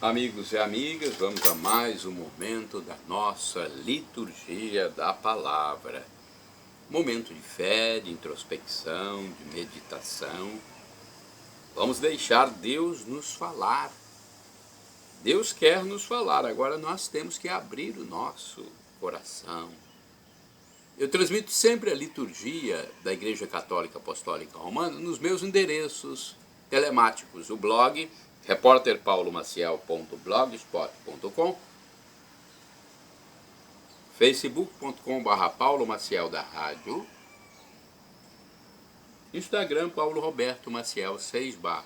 Amigos e amigas, vamos a mais um momento da nossa liturgia da palavra. Momento de fé, de introspecção, de meditação. Vamos deixar Deus nos falar. Deus quer nos falar, agora nós temos que abrir o nosso coração. Eu transmito sempre a liturgia da Igreja Católica Apostólica Romana nos meus endereços telemáticos, o blog repórterpaulomaciel.blogspot.com, facebook.com/Paulo Maciel da Rádio, Instagram Paulo Roberto Maciel 6 /.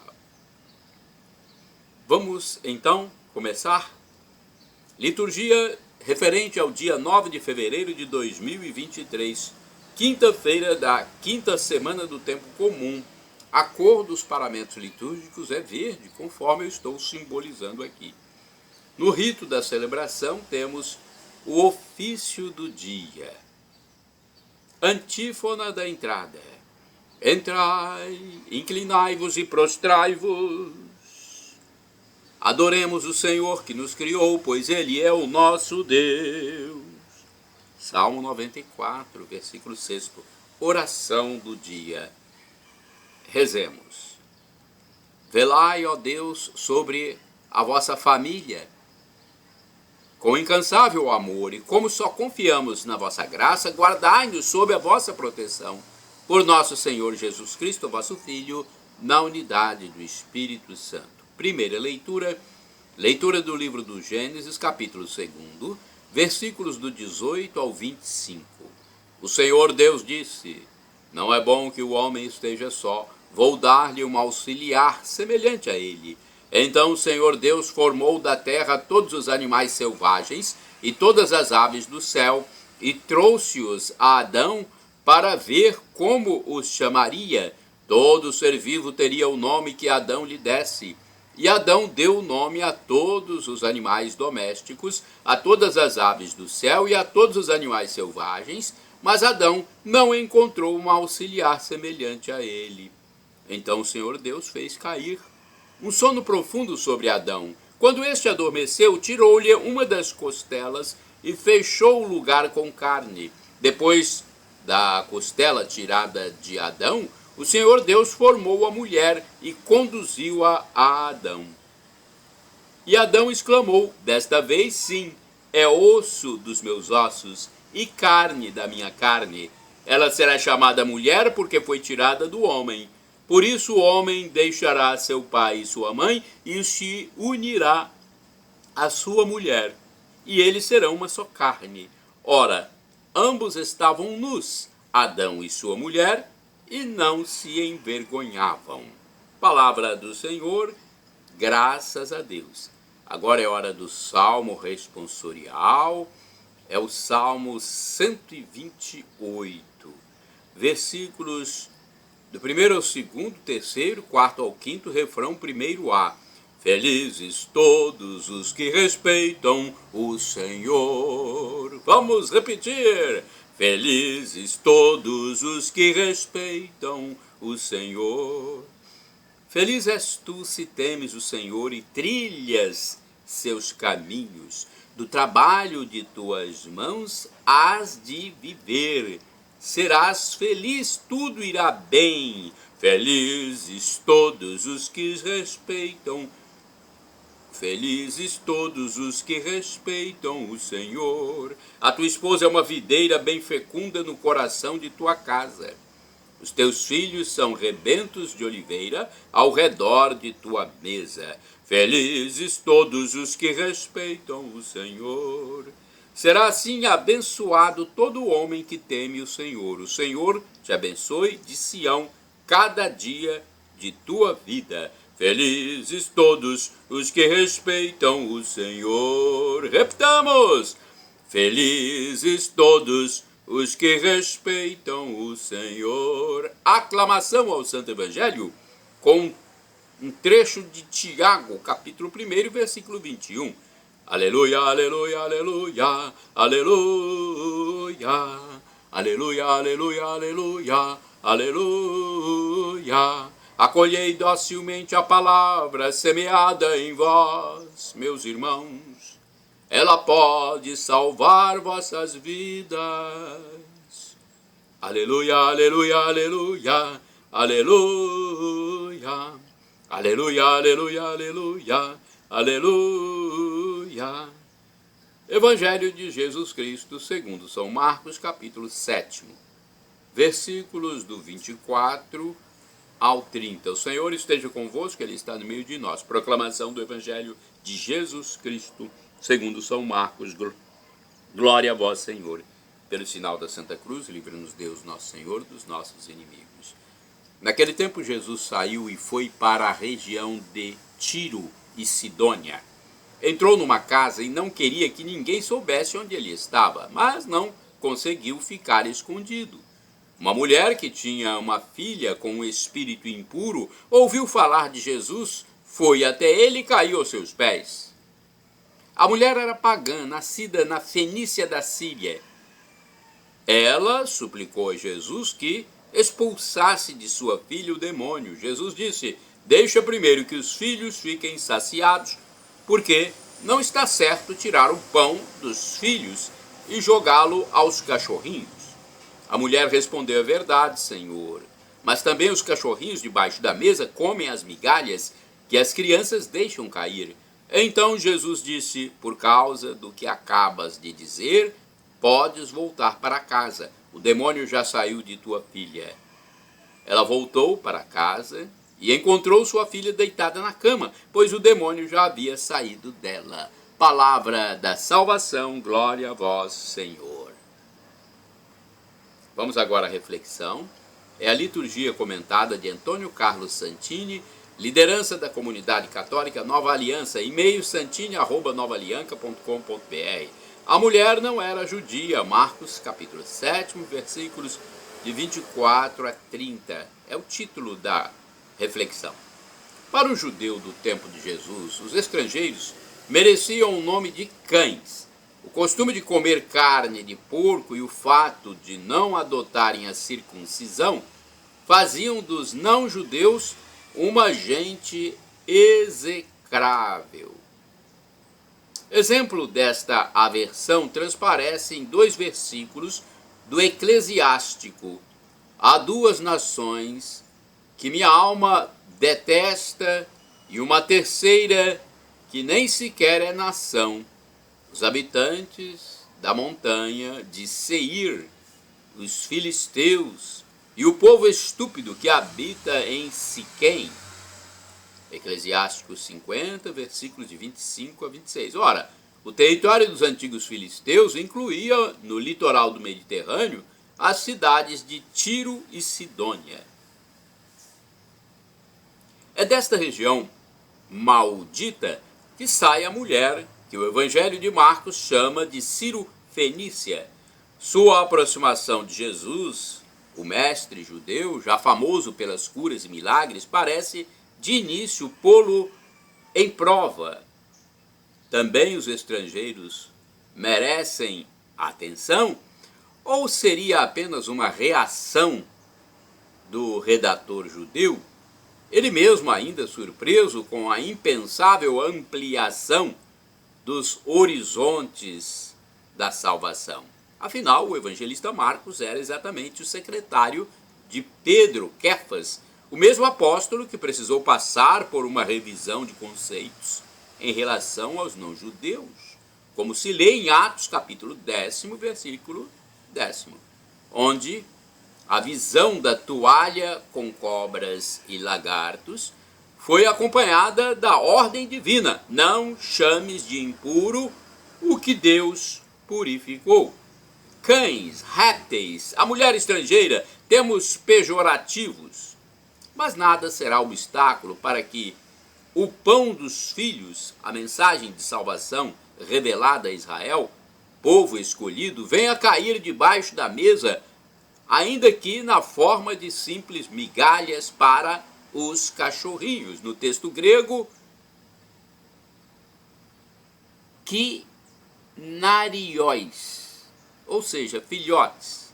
Vamos então começar? Liturgia referente ao dia 9 de fevereiro de 2023, quinta-feira da quinta semana do tempo comum. A cor dos paramentos litúrgicos é verde, conforme eu estou simbolizando aqui. No rito da celebração temos o ofício do dia. Antífona da entrada. Entrai, inclinai-vos e prostrai-vos. Adoremos o Senhor que nos criou, pois Ele é o nosso Deus. Salmo 94, versículo 6. Oração do dia. Rezemos. Velai, ó Deus, sobre a vossa família, com incansável amor, e como só confiamos na vossa graça, guardai-nos sob a vossa proteção. Por nosso Senhor Jesus Cristo, vosso Filho, na unidade do Espírito Santo. Primeira leitura, leitura do livro do Gênesis, capítulo 2, versículos do 18 ao 25. O Senhor Deus disse: não é bom que o homem esteja só, vou dar-lhe um auxiliar semelhante a ele. Então o Senhor Deus formou da terra todos os animais selvagens e todas as aves do céu, e trouxe-os a Adão para ver como os chamaria. Todo ser vivo teria o nome que Adão lhe desse. E Adão deu o nome a todos os animais domésticos, a todas as aves do céu e a todos os animais selvagens, mas Adão não encontrou um auxiliar semelhante a ele. Então o Senhor Deus fez cair um sono profundo sobre Adão. Quando este adormeceu, tirou-lhe uma das costelas e fechou o lugar com carne. Depois da costela tirada de Adão, o Senhor Deus formou a mulher e conduziu-a a Adão. E Adão exclamou: desta vez sim, é osso dos meus ossos e carne da minha carne. Ela será chamada mulher porque foi tirada do homem. Por isso o homem deixará seu pai e sua mãe e se unirá à sua mulher, e eles serão uma só carne. Ora, ambos estavam nus, Adão e sua mulher, e não se envergonhavam. Palavra do Senhor, graças a Deus. Agora é hora do Salmo responsorial, é o Salmo 128, versículos do 1º ao 2º, 3º, 4º ao 5º, refrão 1º A. Felizes todos os que respeitam o Senhor. Vamos repetir. Felizes todos os que respeitam o Senhor. Feliz és tu se temes o Senhor e trilhas seus caminhos. Do trabalho de tuas mãos hás de viver. Serás feliz, tudo irá bem. Felizes todos os que respeitam. Felizes todos os que respeitam o Senhor. A tua esposa é uma videira bem fecunda no coração de tua casa. Os teus filhos são rebentos de oliveira ao redor de tua mesa. Felizes todos os que respeitam o Senhor. Será assim abençoado todo homem que teme o Senhor. O Senhor te abençoe de Sião cada dia de tua vida. Felizes todos os que respeitam o Senhor. Repitamos! Felizes todos os que respeitam o Senhor. Aclamação ao Santo Evangelho com um trecho de Tiago, capítulo 1, versículo 21. Aleluia, aleluia, aleluia, aleluia, aleluia, aleluia, aleluia, aleluia, Acolhei docilmente a palavra semeada em vós, meus irmãos. Ela pode salvar vossas vidas. Aleluia, aleluia, aleluia, aleluia. Aleluia, aleluia, aleluia, aleluia. Evangelho de Jesus Cristo segundo São Marcos, capítulo 7, versículos do 24 ao 30. O Senhor esteja convosco, Ele está no meio de nós. Proclamação do Evangelho de Jesus Cristo segundo São Marcos. Glória a vós, Senhor. Pelo sinal da Santa Cruz, livra-nos Deus, nosso Senhor, dos nossos inimigos. Naquele tempo, Jesus saiu e foi para a região de Tiro e Sidônia. Entrou numa casa e não queria que ninguém soubesse onde ele estava, mas não conseguiu ficar escondido. Uma mulher que tinha uma filha com um espírito impuro ouviu falar de Jesus, foi até ele e caiu aos seus pés. A mulher era pagã, nascida na Fenícia da Síria. Ela suplicou a Jesus que expulsasse de sua filha o demônio. Jesus disse: deixa primeiro que os filhos fiquem saciados, porque não está certo tirar o pão dos filhos e jogá-lo aos cachorrinhos. A mulher respondeu: é verdade, Senhor, mas também os cachorrinhos debaixo da mesa comem as migalhas que as crianças deixam cair. Então Jesus disse: por causa do que acabas de dizer, podes voltar para casa. O demônio já saiu de tua filha. Ela voltou para casa e encontrou sua filha deitada na cama, pois o demônio já havia saído dela. Palavra da salvação, glória a vós, Senhor. Vamos agora à reflexão. É a liturgia comentada de Antônio Carlos Santini, liderança da comunidade católica Nova Aliança, e-mail santini@novaalianca.com.br. A mulher não era judia, Marcos capítulo 7, versículos de 24 a 30. É o título da reflexão. Para o judeu do tempo de Jesus, os estrangeiros mereciam o nome de cães. O costume de comer carne de porco e o fato de não adotarem a circuncisão faziam dos não-judeus uma gente execrável. Exemplo desta aversão transparece em 2 versículos do Eclesiástico. Há 2 nações que minha alma detesta e uma terceira que nem sequer é nação: os habitantes da montanha de Seir, os filisteus, e o povo estúpido que habita em Siquém. Eclesiástico 50, versículos de 25 a 26. Ora, o território dos antigos filisteus incluía, no litoral do Mediterrâneo, as cidades de Tiro e Sidônia. É desta região maldita que sai a mulher que o Evangelho de Marcos chama de Ciro-fenícia. Sua aproximação de Jesus, o mestre judeu, já famoso pelas curas e milagres, parece de início pô-lo em prova. Também os estrangeiros merecem atenção? Ou seria apenas uma reação do redator judeu, ele mesmo ainda surpreso com a impensável ampliação dos horizontes da salvação? Afinal, o evangelista Marcos era exatamente o secretário de Pedro, Quefas, o mesmo apóstolo que precisou passar por uma revisão de conceitos em relação aos não-judeus, como se lê em Atos capítulo 10, versículo 10, onde a visão da toalha com cobras e lagartos foi acompanhada da ordem divina: não chames de impuro o que Deus purificou. Cães, répteis, a mulher estrangeira, termos pejorativos. Mas nada será obstáculo para que o pão dos filhos, a mensagem de salvação revelada a Israel, povo escolhido, venha cair debaixo da mesa, ainda que na forma de simples migalhas para os cachorrinhos. No texto grego, kinarios, ou seja, filhotes.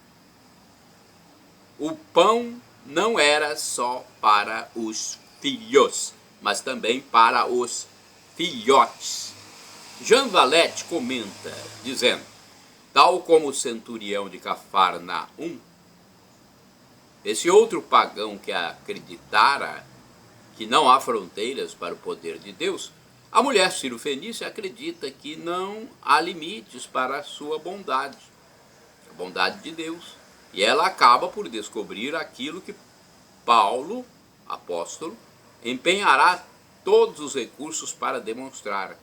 O pão não era só para os filhos, mas também para os filhotes. Jean Valette comenta, dizendo: tal como o centurião de Cafarnaum, esse outro pagão que acreditara que não há fronteiras para o poder de Deus, a mulher Ciro-fenícia acredita que não há limites para a sua bondade, a bondade de Deus. E ela acaba por descobrir aquilo que Paulo, apóstolo, empenhará todos os recursos para demonstrar.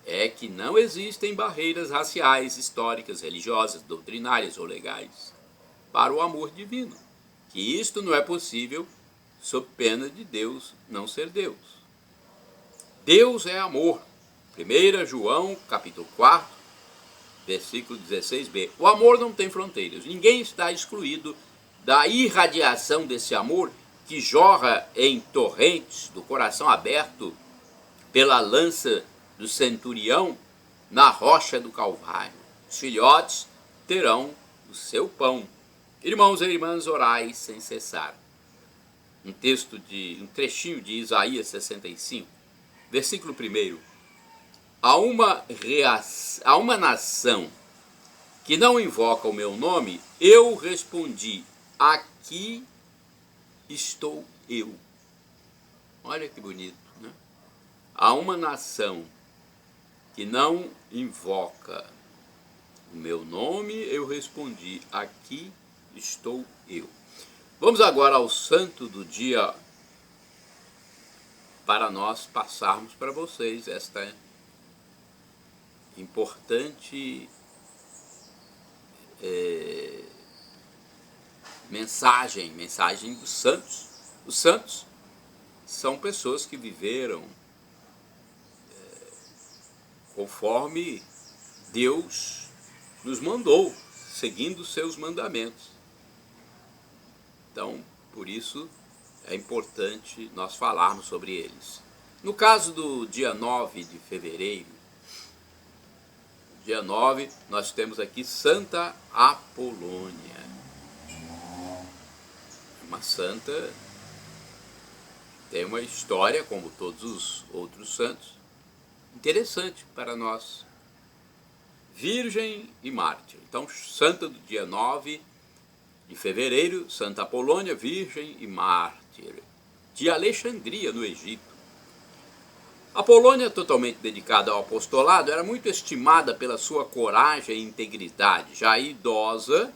É que não existem barreiras raciais, históricas, religiosas, doutrinárias ou legais para o amor divino. Que isto não é possível sob pena de Deus não ser Deus. Deus é amor. 1 João, capítulo 4, versículo 16b. O amor não tem fronteiras. Ninguém está excluído da irradiação desse amor que jorra em torrentes do coração aberto pela lança do centurião na rocha do Calvário. Os filhotes terão o seu pão. Irmãos e irmãs, orai sem cessar. Um trechinho de Isaías 65, versículo 1. Há uma nação que não invoca o meu nome, eu respondi: aqui estou eu. Olha que bonito, né? Há uma nação que não invoca o meu nome, eu respondi: aqui estou eu. Vamos agora ao santo do dia, para nós passarmos para vocês esta importante mensagem dos santos. Os santos são pessoas que viveram conforme Deus nos mandou, seguindo os seus mandamentos. Então, por isso é importante nós falarmos sobre eles. No caso do dia 9 de fevereiro, dia 9, nós temos aqui Santa Apolônia. Uma santa, tem uma história, como todos os outros santos, interessante para nós. Virgem e mártir. Então, santa do dia 9 de fevereiro, Santa Apolônia, virgem e mártir, de Alexandria, no Egito. Apolônia, totalmente dedicada ao apostolado, era muito estimada pela sua coragem e integridade. Já idosa,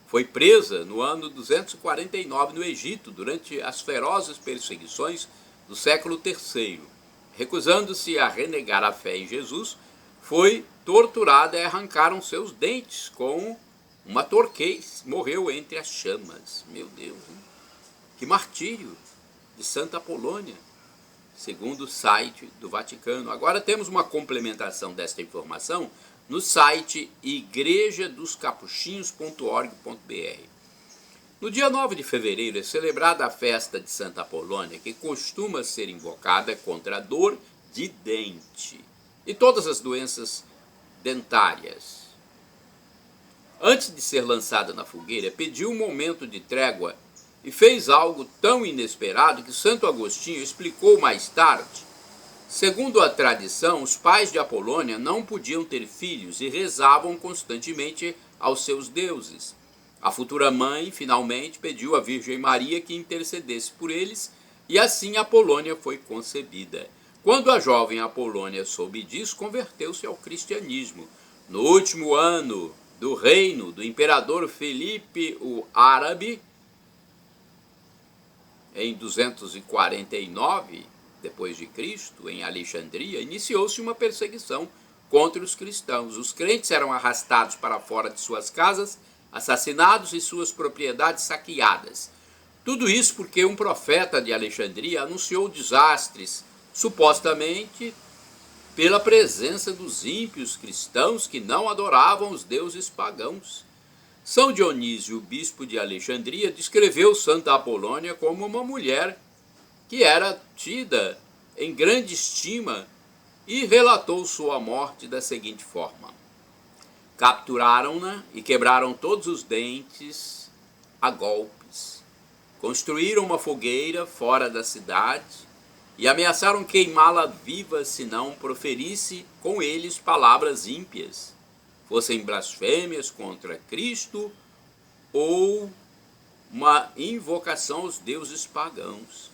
foi presa no ano 249 no Egito, durante as ferozes perseguições do século III. Recusando-se a renegar a fé em Jesus, foi torturada e arrancaram seus dentes com uma torquês. Morreu entre as chamas. Meu Deus, hein? Que martírio de Santa Apolônia, segundo o site do Vaticano. Agora temos uma complementação desta informação no site igrejadoscapuchinhos.org.br. No dia 9 de fevereiro é celebrada a festa de Santa Apolônia, que costuma ser invocada contra a dor de dente e todas as doenças dentárias. Antes de ser lançada na fogueira, pediu um momento de trégua e fez algo tão inesperado que Santo Agostinho explicou mais tarde. Segundo a tradição, os pais de Apolônia não podiam ter filhos e rezavam constantemente aos seus deuses. A futura mãe, finalmente, pediu à Virgem Maria que intercedesse por eles, e assim Apolônia foi concebida. Quando a jovem Apolônia soube disso, converteu-se ao cristianismo. No último ano do reino do imperador Filipe o Árabe, em 249 depois de Cristo, em Alexandria, iniciou-se uma perseguição contra os cristãos. Os crentes eram arrastados para fora de suas casas, assassinados e suas propriedades saqueadas. Tudo isso porque um profeta de Alexandria anunciou desastres, supostamente pela presença dos ímpios cristãos que não adoravam os deuses pagãos. São Dionísio, bispo de Alexandria, descreveu Santa Apolônia como uma mulher que era tida em grande estima e relatou sua morte da seguinte forma: capturaram-na e quebraram todos os dentes a golpes. Construíram uma fogueira fora da cidade e ameaçaram queimá-la viva se não proferisse com eles palavras ímpias, fossem blasfêmias contra Cristo ou uma invocação aos deuses pagãos.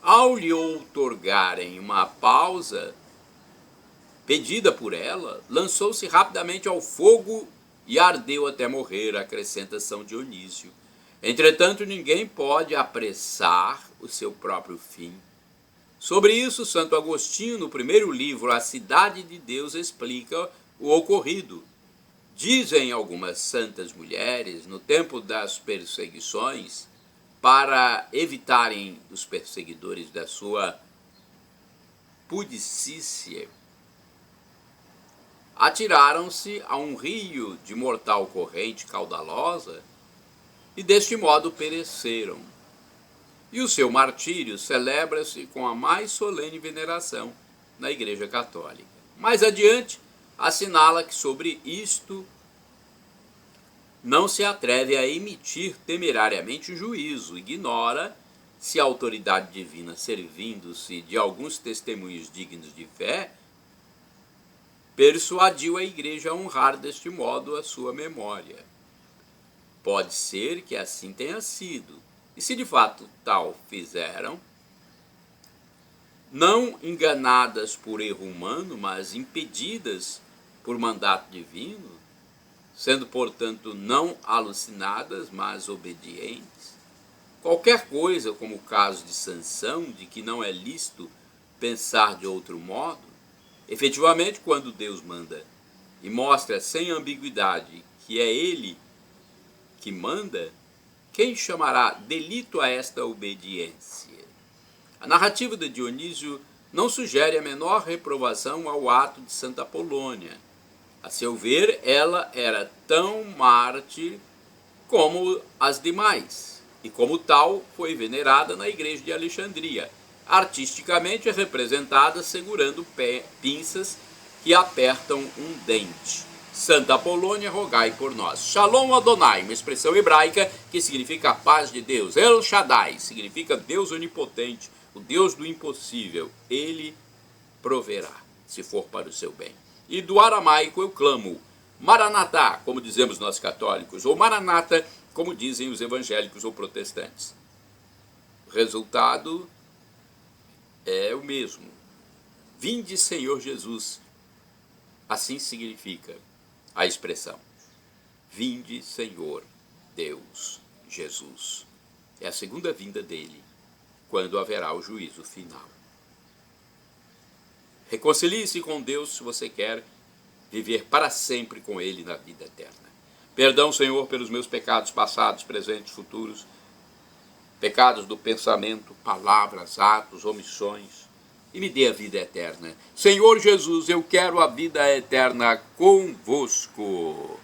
Ao lhe outorgarem uma pausa pedida por ela, lançou-se rapidamente ao fogo e ardeu até morrer, acrescenta São Dionísio. Entretanto, ninguém pode apressar o seu próprio fim. Sobre isso, Santo Agostinho, no primeiro livro, A Cidade de Deus, explica o ocorrido. Dizem algumas santas mulheres, no tempo das perseguições, para evitarem os perseguidores da sua pudicícia, atiraram-se a um rio de mortal corrente caudalosa e deste modo pereceram. E o seu martírio celebra-se com a mais solene veneração na Igreja Católica. Mais adiante, assinala que sobre isto não se atreve a emitir temerariamente juízo, ignora se a autoridade divina, servindo-se de alguns testemunhos dignos de fé, persuadiu a Igreja a honrar deste modo a sua memória. Pode ser que assim tenha sido, e se de fato tal fizeram, não enganadas por erro humano, mas impedidas por mandato divino, sendo, portanto, não alucinadas, mas obedientes. Qualquer coisa, como o caso de Sansão, de que não é lícito pensar de outro modo, efetivamente, quando Deus manda e mostra sem ambiguidade que é Ele que manda, quem chamará delito a esta obediência? A narrativa de Dionísio não sugere a menor reprovação ao ato de Santa Apolônia. A seu ver, ela era tão mártir como as demais, e como tal foi venerada na igreja de Alexandria. Artisticamente é representada segurando pinças que apertam um dente. Santa Apolônia, rogai por nós. Shalom Adonai, uma expressão hebraica que significa a paz de Deus. El Shaddai significa Deus onipotente, o Deus do impossível. Ele proverá, se for para o seu bem. E do aramaico eu clamo, Maranatá, como dizemos nós católicos, ou Maranata, como dizem os evangélicos ou protestantes. O resultado é o mesmo. Vinde, Senhor Jesus. Assim significa a expressão. Vinde, Senhor Deus Jesus. É a segunda vinda dele, quando haverá o juízo final. Reconcilie-se com Deus se você quer viver para sempre com Ele na vida eterna. Perdão, Senhor, pelos meus pecados passados, presentes, futuros, pecados do pensamento, palavras, atos, omissões, e me dê a vida eterna. Senhor Jesus, eu quero a vida eterna convosco.